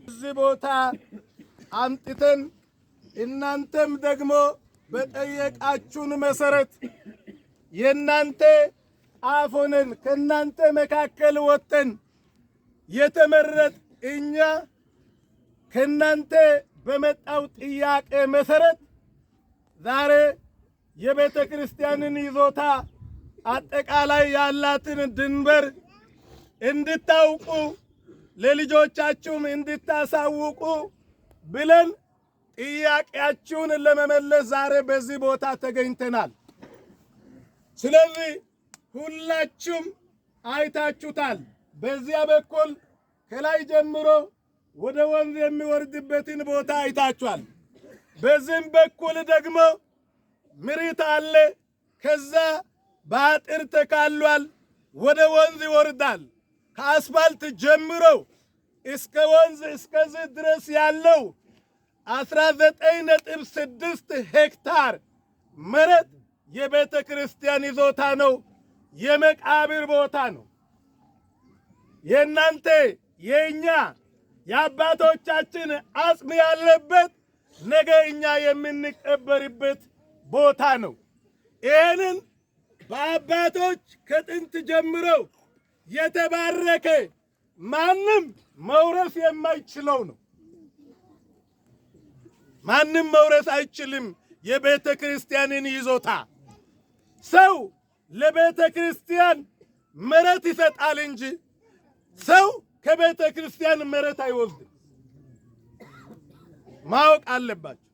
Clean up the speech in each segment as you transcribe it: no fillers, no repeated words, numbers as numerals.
እዚህ ቦታ አምጥተን እናንተም ደግሞ በጠየቃችሁን መሰረት የእናንተ አፍ ሆነን ከእናንተ መካከል ወጥተን የተመረጥ እኛ ከእናንተ በመጣው ጥያቄ መሰረት ዛሬ የቤተ ክርስቲያንን ይዞታ አጠቃላይ ያላትን ድንበር እንድታውቁ ለልጆቻችሁም እንድታሳውቁ ብለን ጥያቄያችሁን ለመመለስ ዛሬ በዚህ ቦታ ተገኝተናል። ስለዚህ ሁላችሁም አይታችሁታል። በዚያ በኩል ከላይ ጀምሮ ወደ ወንዝ የሚወርድበትን ቦታ አይታችኋል። በዚህም በኩል ደግሞ መሬት አለ። ከዛ በአጥር ተካሏል። ወደ ወንዝ ይወርዳል። ከአስፋልት ጀምሮ እስከ ወንዝ እስከዚህ ድረስ ያለው 19.6 ሄክታር መሬት የቤተ ክርስቲያን ይዞታ ነው። የመቃብር ቦታ ነው። የእናንተ የእኛ የአባቶቻችን አጽም ያለበት ነገ እኛ የምንቀበርበት ቦታ ነው። ይህንን በአባቶች ከጥንት ጀምሮ የተባረከ ማንም መውረስ የማይችለው ነው። ማንም መውረስ አይችልም። የቤተ ክርስቲያንን ይዞታ ሰው ለቤተ ክርስቲያን መሬት ይሰጣል እንጂ ሰው ከቤተ ክርስቲያን መሬት አይወስድም። ማወቅ አለባችሁ።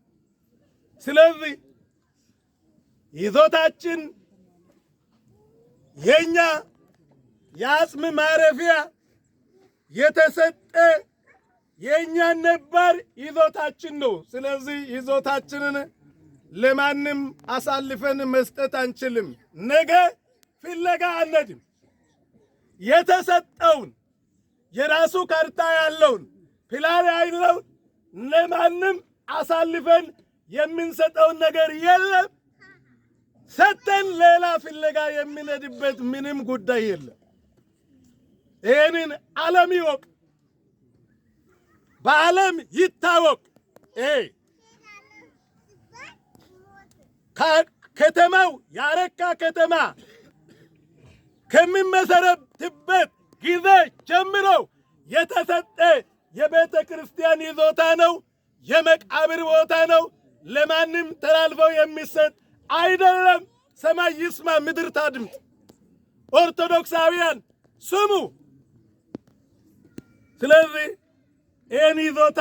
ስለዚህ ይዞታችን የኛ የአጽም ማረፊያ የተሰጠ የኛ ነባር ይዞታችን ነው። ስለዚህ ይዞታችንን ለማንም አሳልፈን መስጠት አንችልም። ነገ ፍለጋ አንሄድም። የተሰጠውን የራሱ ካርታ ያለውን ፕላን ያለውን ለማንም አሳልፈን የምንሰጠውን ነገር የለም። ሰተን ሌላ ፍለጋ የምንሄድበት ምንም ጉዳይ የለም። ይህንን ዓለም ይወቅ፣ በዓለም ይታወቅ። ከተማው የአረካ ከተማ ከሚመሰረትበት ጊዜ ጀምሮ የተሰጠ የቤተ ክርስቲያን ይዞታ ነው። የመቃብር ቦታ ነው። ለማንም ተላልፈው የሚሰጥ አይደለም። ሰማይ ይስማ፣ ምድር ታድምጥ። ኦርቶዶክሳውያን ስሙ። ስለዚህ ይህን ይዞታ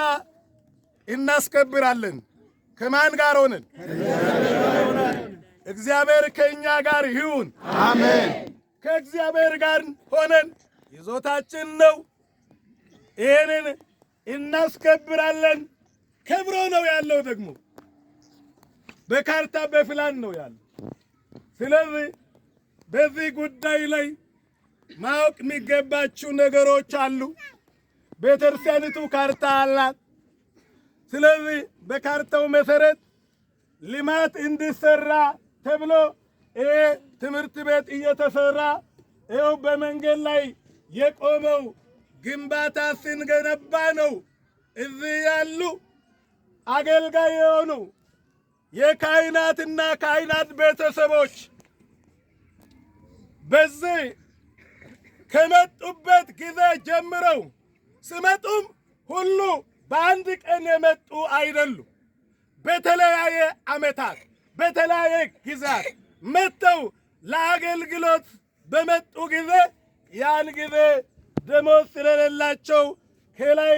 እናስከብራለን። ከማን ጋር ሆነን? እግዚአብሔር ከእኛ ጋር ይሁን። አሜን። ከእግዚአብሔር ጋር ሆነን ይዞታችን ነው። ይህንን እናስከብራለን። ከብሮ ነው ያለው፣ ደግሞ በካርታ በፕላን ነው ያለው። ስለዚህ በዚህ ጉዳይ ላይ ማወቅ የሚገባችሁ ነገሮች አሉ። ቤተክርስቲያኒቱ ካርታ አላት። ስለዚህ በካርታው መሰረት ልማት እንዲሰራ ተብሎ ይሄ ትምህርት ቤት እየተሰራ ይኸው በመንገድ ላይ የቆመው ግንባታ ስንገነባ ነው። እዚህ ያሉ አገልጋይ የሆኑ የካህናትና ካህናት ቤተሰቦች በዚህ ከመጡበት ጊዜ ጀምረው ስመጡም ሁሉ በአንድ ቀን የመጡ አይደሉም። በተለያየ ዓመታት በተለያየ ጊዜያት መጥተው ለአገልግሎት በመጡ ጊዜ ያን ጊዜ ደሞዝ ስለሌላቸው ከላይ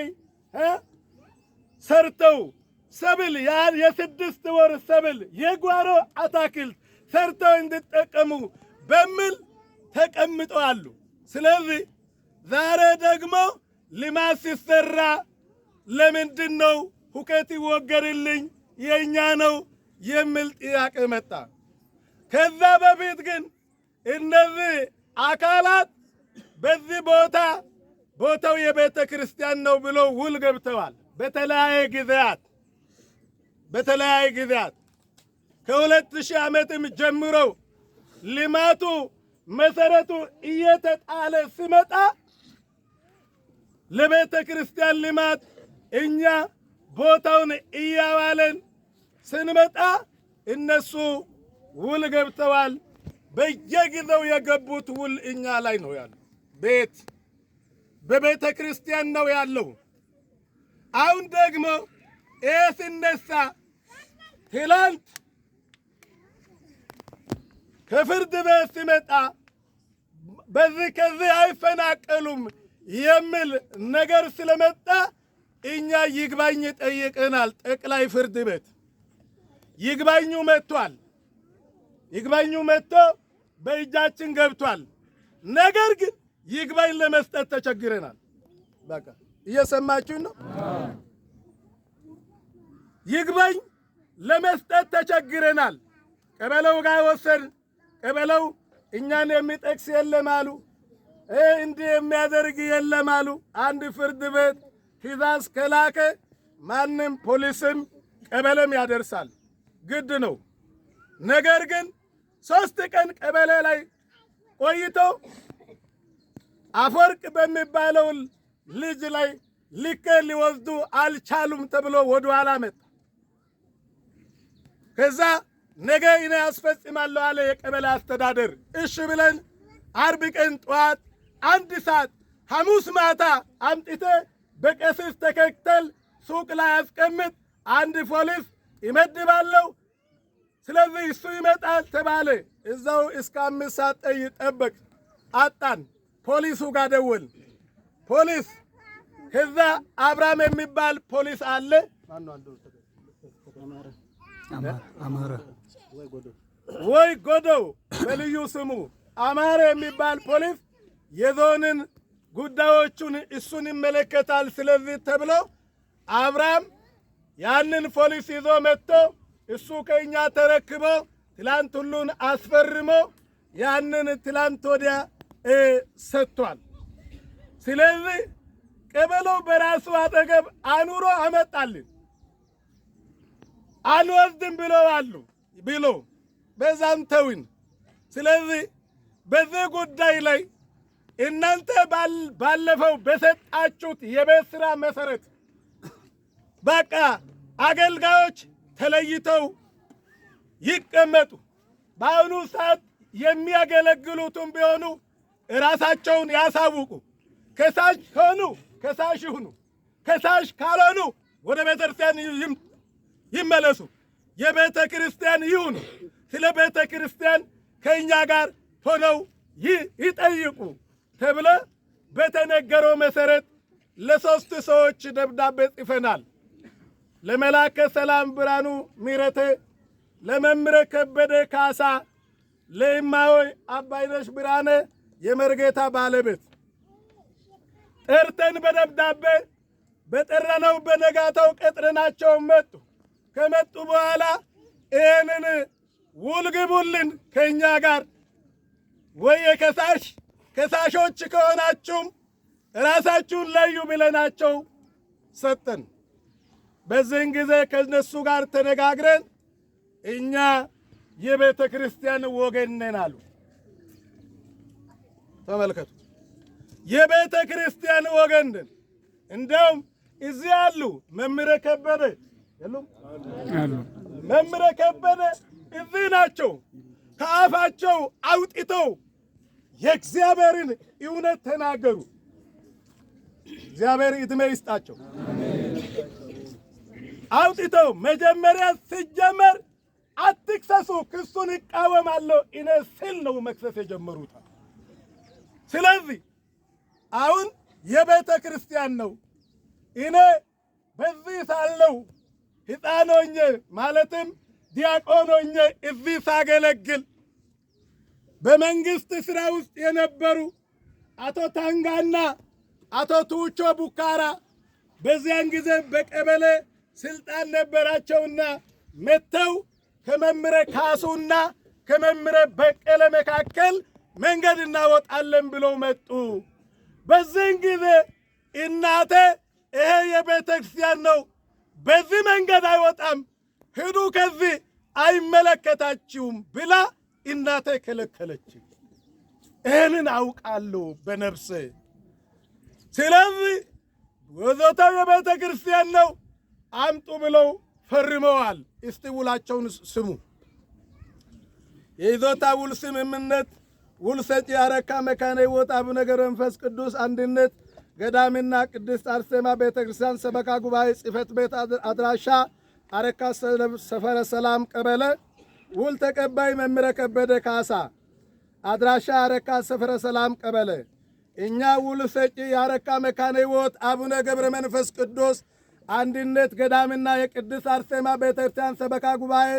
ሰርተው ሰብል ያን የ6 ወር ሰብል የጓሮ አታክልት ሰርተው እንዲጠቀሙ በሚል ተቀምጠዋል። ስለዚህ ዛሬ ደግሞ ልማት ሲሰራ ለምንድን ነው ሁከት ይወገርልኝ የኛ ነው የሚል ጥያቄ መጣ። ከዛ በፊት ግን እነዚህ አካላት በዚህ ቦታው የቤተ ክርስቲያን ነው ብሎ ውል ገብተዋል። በተለያየ ጊዜያት ከ2000 ዓመትም ጀምሮ ልማቱ መሰረቱ እየተጣለ ሲመጣ ለቤተ ክርስቲያን ልማት እኛ ቦታውን እያዋለን ስንመጣ እነሱ ውል ገብተዋል። በየጊዜው የገቡት ውል እኛ ላይ ነው ያለው። በቤተ ክርስቲያን ነው ያለው። አሁን ደግሞ ሲነሳ ትላንት ከፍርድ ቤት ሲመጣ ከዚህ አይፈናቀሉም የሚል ነገር ስለመጣ እኛ ይግባኝ ጠይቀናል። ጠቅላይ ፍርድ ቤት ይግባኙ መጥቷል። ይግባኙ መጥቶ በእጃችን ገብቷል። ነገር ግን ይግባኝ ለመስጠት ተቸግረናል። በቃ እየሰማችሁ ነው። ይግባኝ ለመስጠት ተቸግረናል። ቀበለው ጋር ወሰን ቀበለው እኛን የሚጠቅስ የለም አሉ። እንዲህ የሚያደርግ የለም አሉ። አንድ ፍርድ ቤት ትዕዛዝ ከላከ ማንም ፖሊስም ቀበለም ያደርሳል፣ ግድ ነው። ነገር ግን 3 ቀን ቀበሌ ላይ ቆይተው አፈወርቅ በሚባለው ልጅ ላይ ልክ ሊወስዱ አልቻሉም ተብሎ ወደ ኋላ መጣ። ከዛ ነገ እኔ አስፈጽማለሁ አለ የቀበሌ አስተዳደር። እሺ ብለን አርብ ቀን ጠዋት 1 ሰዓት ሐሙስ ማታ አምጥተ በቀስስ ተከተል ሱቅ ላይ አስቀምጥ፣ አንድ ፖሊስ ይመድባለሁ፣ ስለዚህ እሱ ይመጣል ተባለ። እዛው እስከ 5 ሰዓት ጠበቅ አጣን። ፖሊሱ ጋር ደወል። ፖሊስ ከዛ አብርሃም የሚባል ፖሊስ አለ። አማረ ወይ ጎዶው በልዩ ስሙ አማረ የሚባል ፖሊስ የዞንን ጉዳዮቹን እሱን ይመለከታል። ስለዚህ ተብሎ አብርሃም ያንን ፖሊስ ይዞ መጥቶ እሱ ከኛ ተረክቦ ትላንት ሁሉን አስፈርሞ ያንን ትላንት ወዲያ ሰጥቷል። ስለዚህ ቀበሌው በራሱ አጠገብ አኑሮ አመጣልን። አልወስድም ብሎ በዛም ተውን። ስለዚህ በዚህ ጉዳይ ላይ እናንተ ባለፈው በሰጣችሁት የቤት ሥራ መሰረት በቃ አገልጋዮች ተለይተው ይቀመጡ። በአሁኑ ሰዓት የሚያገለግሉትም ቢሆኑ ራሳቸውን ያሳውቁ። ከሳሽ ሆኑ ከሳሽ ይሁኑ፣ ከሳሽ ካልሆኑ ወደ ቤተ ክርስቲያን ይመለሱ፣ የቤተ ክርስቲያን ይሁኑ። ስለ ቤተ ክርስቲያን ከእኛ ጋር ሆነው ይጠይቁ ተብለ በተነገረው መሰረት ለ3 ሰዎች ደብዳቤ ጽፈናል። ለመላከ ሰላም ብርሃኑ ምህረቴ፣ ለመምረ ከበደ ካሳ፣ ለእማሆይ አባይነሽ ብርሃኔ የመርጌታ ባለቤት ጠርተን በደብዳቤ በጠራነው በነጋታው ቀጥረናቸው መጡ። ከመጡ በኋላ ይህንን ውል ግቡልን ከእኛ ጋር ወይ ከሳሾች ከሆናችሁም ራሳችሁን ለዩ ብለናቸው ሰጠን። በዚህን ጊዜ ከነሱ ጋር ተነጋግረን እኛ የቤተ ክርስቲያን ወገን ነን አሉ። ተመልከቱ፣ የቤተ ክርስቲያን ወገን ነን። እንደውም እዚህ ያሉ መምህረ ከበደ የሉም? መምህረ ከበደ እዚህ ናቸው። ከአፋቸው አውጥተው የእግዚአብሔርን እውነት ተናገሩ። እግዚአብሔር ዕድሜ ይስጣቸው። አውጥተው መጀመሪያ ሲጀመር አትክሰሱ፣ ክሱን እቃወማለሁ እኔ ስል ነው መክሰስ የጀመሩት። ስለዚህ አሁን የቤተ ክርስቲያን ነው። እኔ በዚህ ሳለው ሕፃን ሆኜ ማለትም ዲያቆን ሆኜ እዚህ ሳገለግል በመንግስት ሥራ ውስጥ የነበሩ አቶ ታንጋና አቶ ቱቾ ቡካራ በዚያን ጊዜ በቀበሌ ስልጣን ነበራቸውና መተው ከመምረ ካሱና ከመምረ በቀለ መካከል መንገድ እናወጣለን ብለው መጡ። በዚህን ጊዜ እናቴ ይሄ የቤተ ክርስቲያን ነው፣ በዚህ መንገድ አይወጣም፣ ሂዱ ከዚህ አይመለከታችሁም ብላ እናቴ ከለከለች። ይህንን አውቃለሁ በነፍሴ። ስለዚህ ይዞታው የቤተ ክርስቲያን ነው አምጡ ብለው ፈርመዋል። እስቲ ውላቸውን ስሙ። የይዞታ ውል ስምምነት ውል ሰጪ አረካ መካነ ሕይወት አቡነ ገብረ መንፈስ ቅዱስ አንድነት ገዳምና ቅድስት አርሴማ ቤተ ክርስቲያን ሰበካ ጉባኤ ጽሕፈት ቤት አድራሻ አረካ ሰፈረ ሰላም ቀበሌ። ውል ተቀባይ መምህረ ከበደ ካሳ አድራሻ አረካ ሰፈረ ሰላም ቀበሌ። እኛ ውል ሰጪ የአረካ መካነ ሕይወት አቡነ ገብረ መንፈስ ቅዱስ አንድነት ገዳምና የቅድስት አርሴማ ቤተ ክርስቲያን ሰበካ ጉባኤ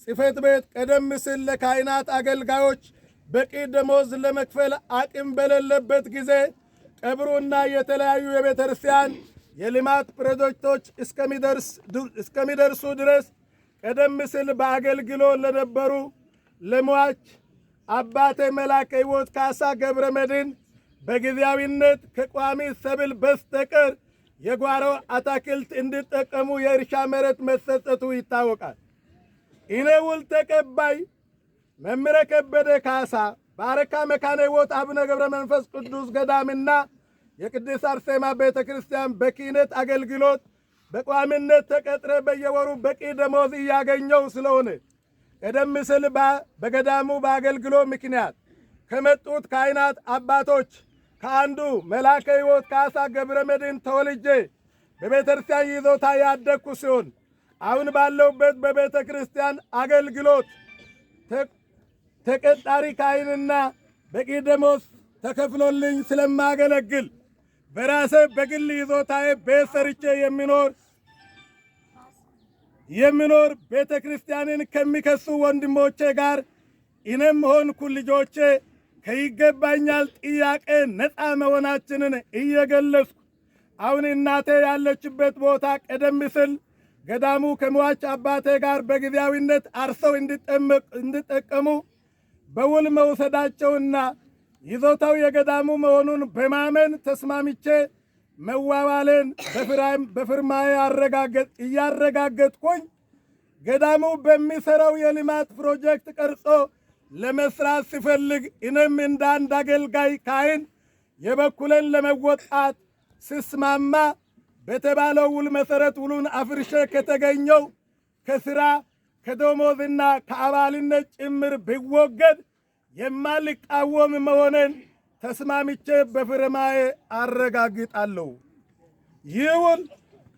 ጽሕፈት ቤት ቀደም ሲል ለካህናት አገልጋዮች በቂ ደሞዝ ለመክፈል አቅም በሌለበት ጊዜ ቀብሩና የተለያዩ የቤተ ክርስቲያን የልማት ፕሮጀክቶች እስከሚደርሱ ድረስ ቀደም ሲል በአገልግሎት ለነበሩ ለሟች አባቴ መላከ ሕይወት ካሳ ገብረ መድኅን በጊዜያዊነት ከቋሚ ሰብል በስተቀር የጓሮ አታክልት እንዲጠቀሙ የእርሻ መሬት መሰጠቱ ይታወቃል። እኔ ውል ተቀባይ መምህረ ከበደ ካሳ በአረካ መካነ ሕይወት አቡነ ገብረ መንፈስ ቅዱስ ገዳምና የቅድስት አርሴማ ቤተ ክርስቲያን በክህነት አገልግሎት በቋሚነት ተቀጥረ በየወሩ በቂ ደሞዝ እያገኘው ስለሆነ ቀደም ሲል በገዳሙ በአገልግሎት ምክንያት ከመጡት ካህናት አባቶች ከአንዱ መላከ ሕይወት ካሳ ገብረ መድኅን ተወልጄ በቤተ ክርስቲያን ይዞታ ያደግኩ ሲሆን አሁን ባለሁበት በቤተ ክርስቲያን አገልግሎት ተቀጣሪ ካህንና በቂ ደሞዝ ተከፍሎልኝ ስለማገለግል በራሴ በግል ይዞታዬ ቤት ሰርቼ የሚኖር ቤተ ክርስቲያንን ከሚከሱ ወንድሞቼ ጋር እኔም ሆንኩ ልጆቼ ከይገባኛል ጥያቄ ነፃ መሆናችንን እየገለጽኩ አሁን እናቴ ያለችበት ቦታ ቀደም ሲል ገዳሙ ከሟች አባቴ ጋር በጊዜያዊነት አርሰው እንዲጠቀሙ በውል መውሰዳቸውና ይዞታው የገዳሙ መሆኑን በማመን ተስማምቼ መዋዋሌን በፊርማዬ እያረጋገጥኩኝ ገዳሙ በሚሰራው የልማት ፕሮጀክት ቀርጾ ለመስራት ሲፈልግ እኔም እንደ አንድ አገልጋይ ካህን የበኩሌን ለመወጣት ስስማማ በተባለው ውል መሰረት ውሉን አፍርሼ ከተገኘው ከስራ ከደሞዝና ከአባልነት ጭምር ቢወገድ የማልቃወም መሆንን ተስማምቼ በፊርማዬ አረጋግጣለሁ። ይህ ውል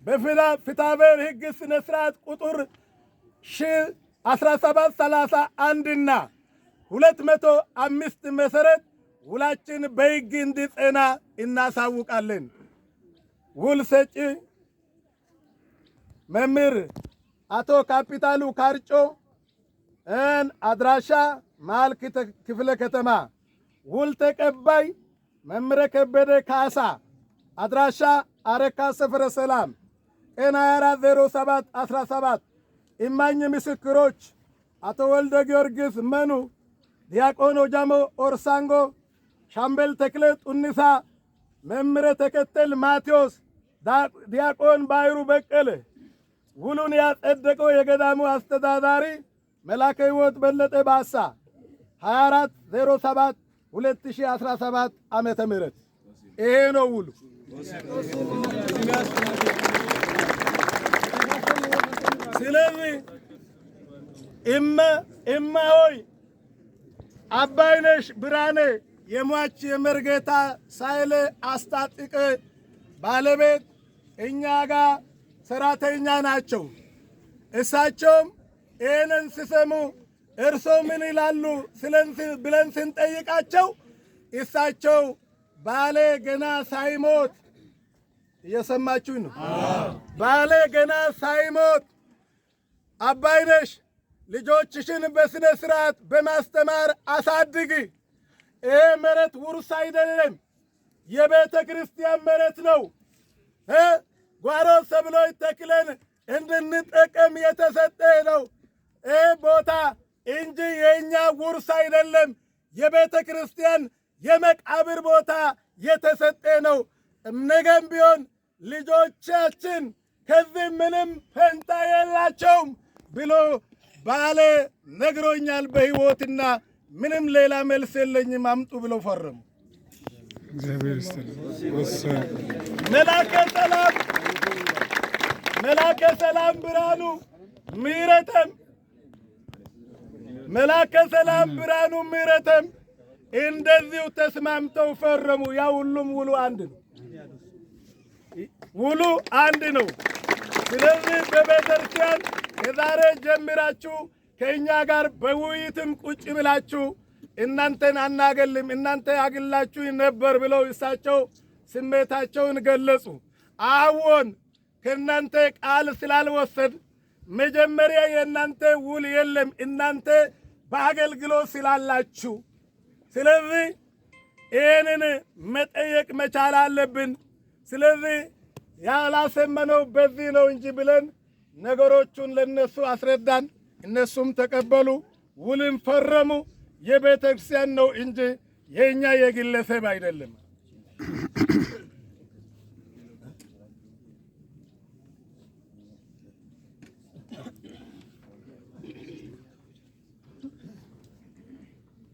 በፍትሐብሔር ሕግ ሥነ ሥርዓት ቁጥር 1731 እና 205 መሰረት ውላችን በሕግ እንዲጸና እናሳውቃለን። ውል ሰጪ መምህር አቶ ካፒታሉ ካርጮ፣ አድራሻ መሃል ክፍለ ከተማ። ውል ተቀባይ መምህረ ከበደ ካሳ፣ አድራሻ አረካ ሰፈረ ሰላም፣ ቀን 24/07/17። እማኝ ምስክሮች አቶ ወልደ ጊዮርጊስ መኑ፣ ዲያቆን ኦጃሞ ኦርሳንጎ፣ ሻምበል ተክለ ጡኒሳ፣ መምህረ ተከተል ማቴዎስ፣ ዲያቆን ባይሩ በቀለ። ውሉን ያጸደቀው የገዳሙ አስተዳዳሪ መላከ ሕይወት በለጠ ባሳ 24/07/2017 ዓመተ ምህረት። ይሄ ነው ውሉ። ስለዚህ እማ ሆይ አባይነሽ ብርሃኔ የሟች የመርጌታ ሳይለ አስታጥቄ ባለቤት እኛ ጋር ሰራተኛ ናቸው። እሳቸውም ይህንን ሲሰሙ እርሶ ምን ይላሉ ብለን ስንጠይቃቸው እሳቸው ባሌ ገና ሳይሞት፣ እየሰማችሁኝ ነው? ባሌ ገና ሳይሞት አባይነሽ ልጆችሽን በስነ ስርዓት በማስተማር አሳድጊ። ይሄ መሬት ውርስ አይደለም፣ የቤተ ክርስቲያን መሬት ነው። ጓሮ ሰብሎች ተክለን እንድንጠቀም የተሰጠ ነው። ይህ ቦታ እንጂ የእኛ ውርስ አይደለም። የቤተ ክርስቲያን የመቃብር ቦታ የተሰጠ ነው። ነገም ቢሆን ልጆቻችን ከዚህ ምንም ፈንታ የላቸውም ብሎ ባሌ ነግሮኛል በሕይወትና ምንም ሌላ መልስ የለኝም አምጡ ብለው ፈረሙ። መላከ ሰላም ብርሃኑ ምህረተም እንደዚሁ ተስማምተው ፈረሙ። ያ ሁሉም ውሉ አንድ ነው። ስለዚህ በቤተክርስቲያን ከዛሬ ጀምራችሁ ከእኛ ጋር በውይይትም ቁጭ ብላችሁ እናንተን አናገልም እናንተ አግላችሁ ነበር ብለው እሳቸው ስሜታቸውን ገለጹ። አዎን ከእናንተ ቃል ስላልወሰድ መጀመሪያ የእናንተ ውል የለም እናንተ በአገልግሎት ስላላችሁ፣ ስለዚህ ይህንን መጠየቅ መቻል አለብን። ስለዚህ ያላሰመነው በዚህ ነው እንጂ ብለን ነገሮቹን ለነሱ አስረዳን። እነሱም ተቀበሉ፣ ውልም ፈረሙ። የቤተ ክርስቲያን ነው እንጂ የኛ የግለሰብ አይደለም።